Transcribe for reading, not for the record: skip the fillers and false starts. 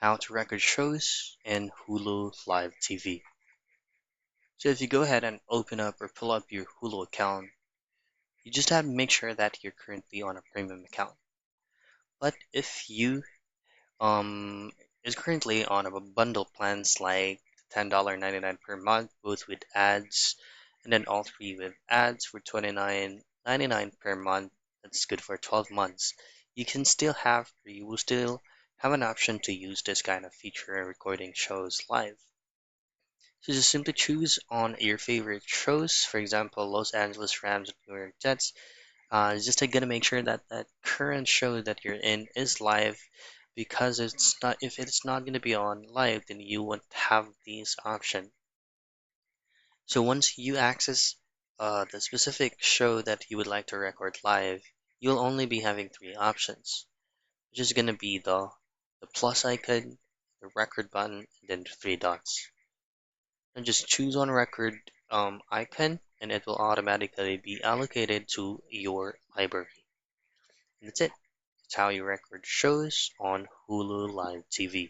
how to record shows in Hulu Live TV. So if you go ahead and open up or pull up your Hulu account, you just have to make sure that you're currently on a premium account. But if you is currently on a bundle plans like $10.99 per month, both with ads, and then all three with ads for $29.99 per month, that's good for 12 months. You will still have an option to use this kind of feature in recording shows live. So just simply choose on your favorite shows, for example, Los Angeles Rams and New York Jets. Just to gonna make sure that that current show that you're in is live, because it's not if it's not gonna be on live, then you won't have these option. So once you access the specific show that you would like to record live, you'll only be having three options, which is gonna be the plus icon, the record button, and then the three dots. And just choose on record icon, and it will automatically be allocated to your library. And that's it. That's how you record shows on Hulu Live TV.